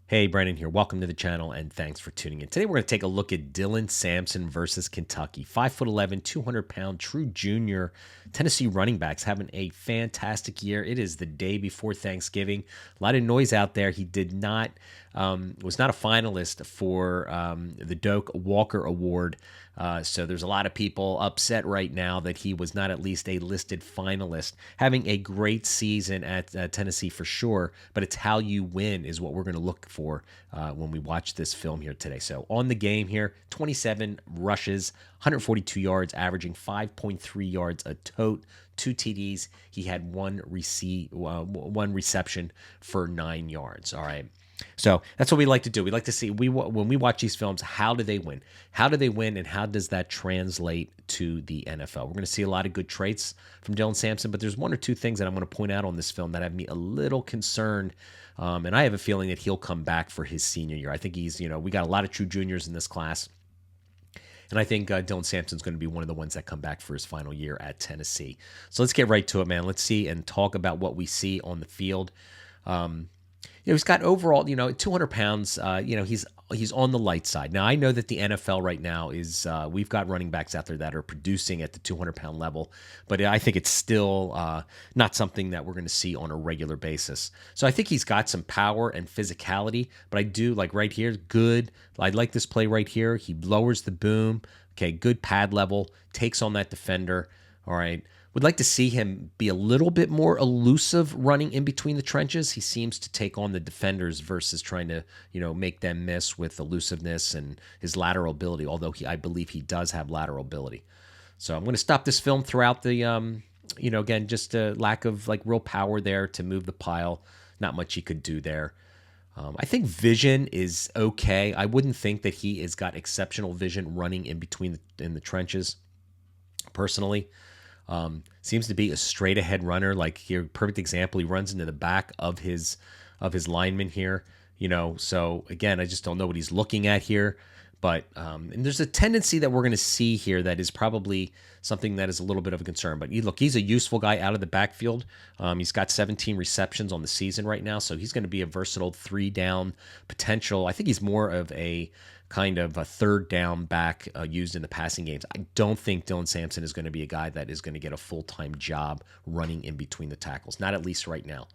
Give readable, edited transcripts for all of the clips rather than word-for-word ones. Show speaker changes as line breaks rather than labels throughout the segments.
Hey, Brandon here. Welcome to the channel and thanks for tuning in. Today we're going to take a look at Dylan Sampson versus Kentucky. 5'11", 200-pound true junior Tennessee running backs having a fantastic year. It is the day before Thanksgiving. A lot of noise out there. He was not a finalist for the Doak Walker Award. So there's a lot of people upset right now that he was not at least a listed finalist. Having a great season at Tennessee for sure, but it's how you win is what we're going to look for when we watch this film here today. So on the game here, 27 rushes, 142 yards, averaging 5.3 yards a tote, 2 TDs. He had one reception for 9 yards. All right. So that's what we like to do. We like to see when we watch these films, how do they win? How do they win, and how does that translate to the NFL? We're going to see a lot of good traits from Dylan Sampson, but there's one or two things that I'm going to point out on this film that have me a little concerned. And I have a feeling that he'll come back for his senior year. I think we got a lot of true juniors in this class. And I think Dylan Sampson's going to be one of the ones that come back for his final year at Tennessee. So let's get right to it, man. Let's see and talk about what we see on the field. He's got overall, 200 pounds. He's on the light side. Now, I know that the NFL right now is we've got running backs out there that are producing at the 200-pound level, but I think it's still not something that we're going to see on a regular basis. So I think he's got some power and physicality, but I do like right here, good. I like this play right here. He lowers the boom. Okay, good pad level, takes on that defender. All right. Would like to see him be a little bit more elusive running in between the trenches. He seems to take on the defenders versus trying to, make them miss with elusiveness and his lateral ability, although I believe he does have lateral ability. So I'm going to stop this film throughout the, again, just a lack of like real power there to move the pile. Not much he could do there. I think vision is okay. I wouldn't think that he has got exceptional vision running in between in the trenches, personally. Seems to be a straight ahead runner. Like here, perfect example. He runs into the back of his lineman here. So again, I just don't know what he's looking at here. But and there's a tendency that we're going to see here that is probably something that is a little bit of a concern. But he's a useful guy out of the backfield. He's got 17 receptions on the season right now, so he's going to be a versatile 3-down potential. I think he's more of a kind of a 3rd down back used in the passing games. I don't think Dylan Sampson is going to be a guy that is going to get a full-time job running in between the tackles, not at least right now.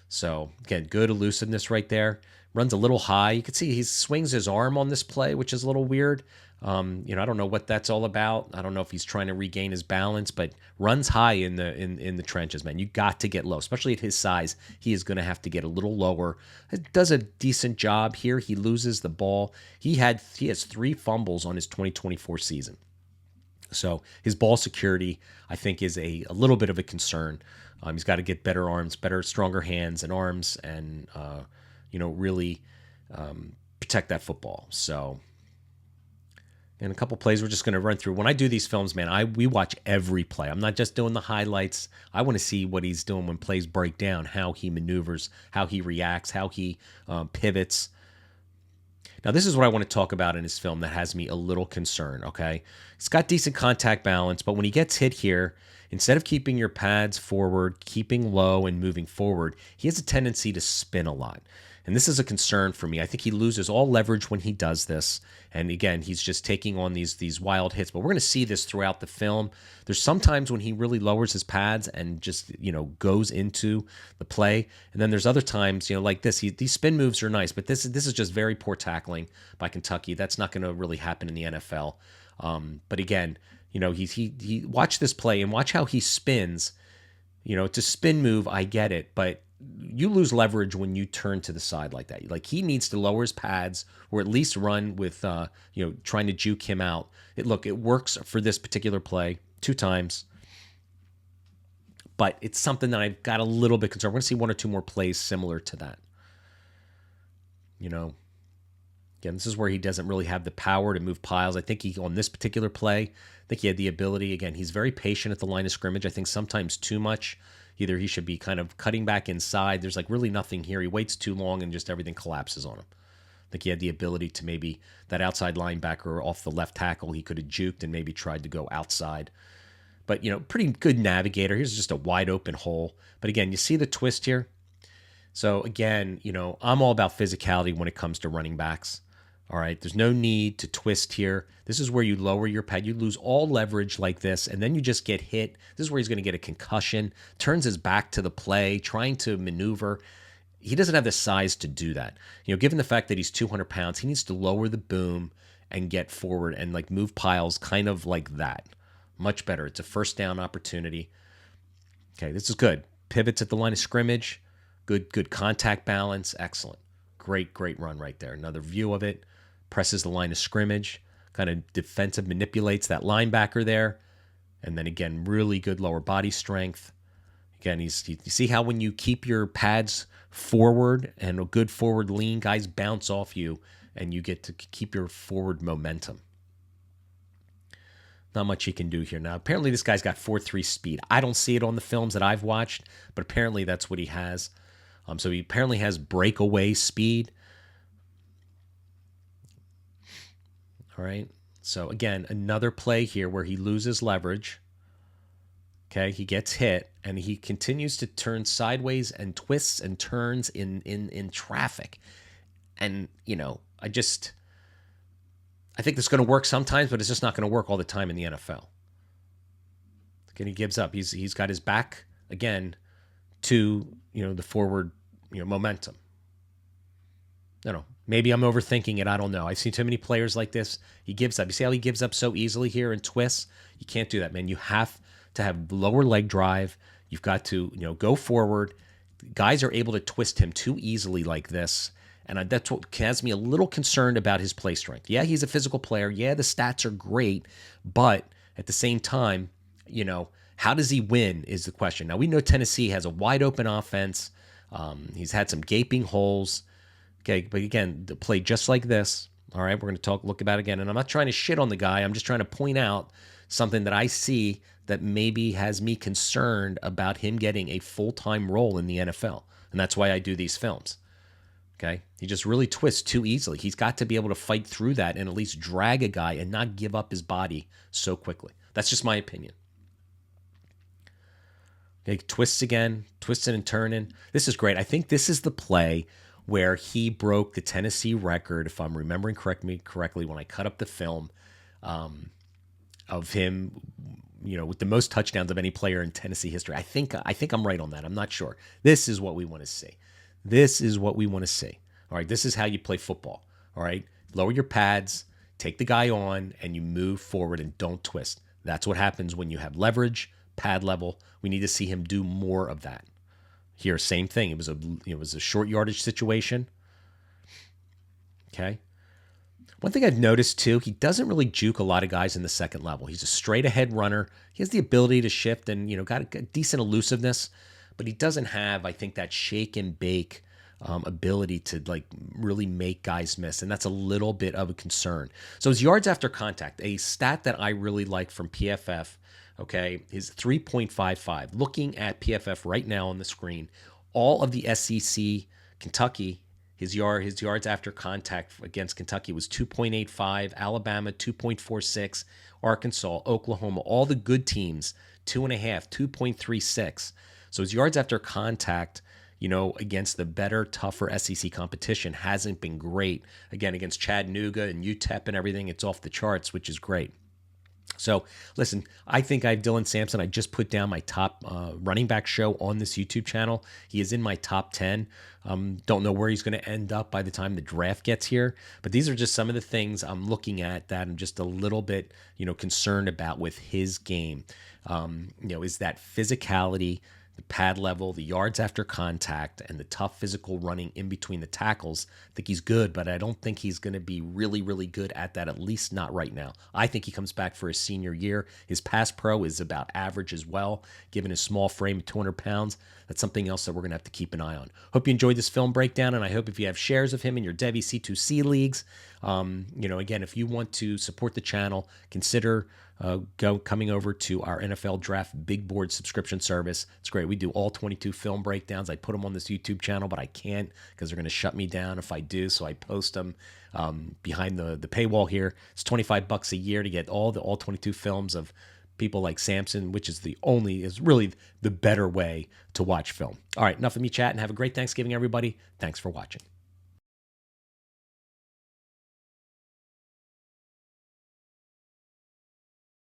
So, again, good elusiveness right there. Runs a little high. You can see he swings his arm on this play, which is a little weird. I don't know what that's all about. I don't know if he's trying to regain his balance, but runs high in the trenches, man. You got to get low, especially at his size. He is going to have to get a little lower. It does a decent job here. He loses the ball. He has 3 fumbles on his 2024 season. So his ball security, I think, is a little bit of a concern. He's got to get better arms, stronger hands and arms, and really protect that football. So, and a couple plays we're just going to run through. When I do these films, man, we watch every play. I'm not just doing the highlights. I want to see what he's doing when plays break down, how he maneuvers, how he reacts, how he pivots. Now, this is what I want to talk about in his film that has me a little concerned, okay? He's got decent contact balance, but when he gets hit here, instead of keeping your pads forward, keeping low, and moving forward, he has a tendency to spin a lot. And this is a concern for me. I think he loses all leverage when he does this. And again, he's just taking on these wild hits. But we're going to see this throughout the film. There's sometimes when he really lowers his pads and just, goes into the play. And then there's other times, like this. These spin moves are nice, but this is just very poor tackling by Kentucky. That's not going to really happen in the NFL. But again, he watch this play and watch how he spins. It's a spin move. I get it, but you lose leverage when you turn to the side like that. Like he needs to lower his pads or at least run with, trying to juke him out. It works for this particular play 2 times, but it's something that I've got a little bit concerned. We're going to see 1 or 2 more plays similar to that. Again, this is where he doesn't really have the power to move piles. I think on this particular play, I think he had the ability. Again, he's very patient at the line of scrimmage. I think sometimes too much. Either he should be kind of cutting back inside. There's like really nothing here. He waits too long and just everything collapses on him. I think he had the ability to maybe that outside linebacker off the left tackle, he could have juked and maybe tried to go outside. But, pretty good navigator. Here's just a wide open hole. But again, you see the twist here? So again, I'm all about physicality when it comes to running backs. All right, there's no need to twist here. This is where you lower your pad. You lose all leverage like this, and then you just get hit. This is where he's going to get a concussion, turns his back to the play, trying to maneuver. He doesn't have the size to do that. Given the fact that he's 200 pounds, he needs to lower the boom and get forward and like move piles kind of like that. Much better. It's a first down opportunity. Okay, this is good. Pivots at the line of scrimmage. Good contact balance. Excellent. Great run right there. Another view of it. Presses the line of scrimmage. Kind of defensive manipulates that linebacker there. And then again, really good lower body strength. Again, you see how when you keep your pads forward and a good forward lean, guys bounce off you and you get to keep your forward momentum. Not much he can do here. Now, apparently this guy's got 4.3 speed. I don't see it on the films that I've watched, but apparently that's what he has. So he apparently has breakaway speed. All right. So again, another play here where he loses leverage. Okay, he gets hit, and he continues to turn sideways and twists and turns in traffic. And, I think this is going to work sometimes, but it's just not going to work all the time in the NFL. Again, he gives up. He's got his back, again, to, the forward, momentum. I don't know. Maybe I'm overthinking it. I don't know. I've seen too many players like this. He gives up. You see how he gives up so easily here and twists? You can't do that, man. You have to have lower leg drive. You've got to, go forward. Guys are able to twist him too easily like this. And that's what has me a little concerned about his play strength. Yeah, he's a physical player. Yeah, the stats are great. But at the same time, how does he win is the question. Now, we know Tennessee has a wide open offense. He's had some gaping holes. Okay, but again, the play just like this. All right, we're going to look about it again. And I'm not trying to shit on the guy. I'm just trying to point out something that I see that maybe has me concerned about him getting a full-time role in the NFL. And that's why I do these films. Okay? He just really twists too easily. He's got to be able to fight through that and at least drag a guy and not give up his body so quickly. That's just my opinion. Okay, twists again, twisting and turning. This is great. I think this is the play where he broke the Tennessee record, if I'm remembering correctly, when I cut up the film of him, with the most touchdowns of any player in Tennessee history. I think I'm right on that. I'm not sure. This is what we want to see. This is what we want to see. All right, this is how you play football. All right, lower your pads, take the guy on, and you move forward and don't twist. That's what happens when you have leverage, pad level. We need to see him do more of that. Here, same thing. It was a short yardage situation. Okay. One thing I've noticed too, he doesn't really juke a lot of guys in the second level. He's a straight ahead runner. He has the ability to shift and got a decent elusiveness, but he doesn't have, I think, that shake and bake ability to like really make guys miss, and that's a little bit of a concern. So his yards after contact, a stat that I really like from PFF. Okay, is 3.55. Looking at PFF right now on the screen, all of the SEC, Kentucky, his yards after contact against Kentucky was 2.85, Alabama 2.46, Arkansas, Oklahoma, all the good teams 2.5, 2.36. So his yards after contact, against the better, tougher SEC competition hasn't been great. Again, against Chattanooga and UTEP and everything, it's off the charts, which is great. So, listen, I think I have Dylan Sampson. I just put down my top running back show on this YouTube channel. He is in my top 10. Don't know where he's going to end up by the time the draft gets here. But these are just some of the things I'm looking at that I'm just a little bit, concerned about with his game. Is that physicality, the pad level, the yards after contact, and the tough physical running in between the tackles. I think he's good, but I don't think he's going to be really, really good at that, at least not right now. I think he comes back for his senior year. His pass pro is about average as well, given his small frame of 200 pounds. That's something else that we're going to have to keep an eye on. Hope you enjoyed this film breakdown, and I hope if you have shares of him in your Devi C2C leagues, again, if you want to support the channel, consider coming over to our NFL Draft Big Board subscription service. It's great. We do all 22 film breakdowns. I put them on this YouTube channel, but I can't because they're going to shut me down if I do. So I post them behind the paywall here. It's $25 a year to get all 22 films of people like Samson, which is is really the better way to watch film. All right, enough of me chatting. Have a great Thanksgiving, everybody. Thanks for watching.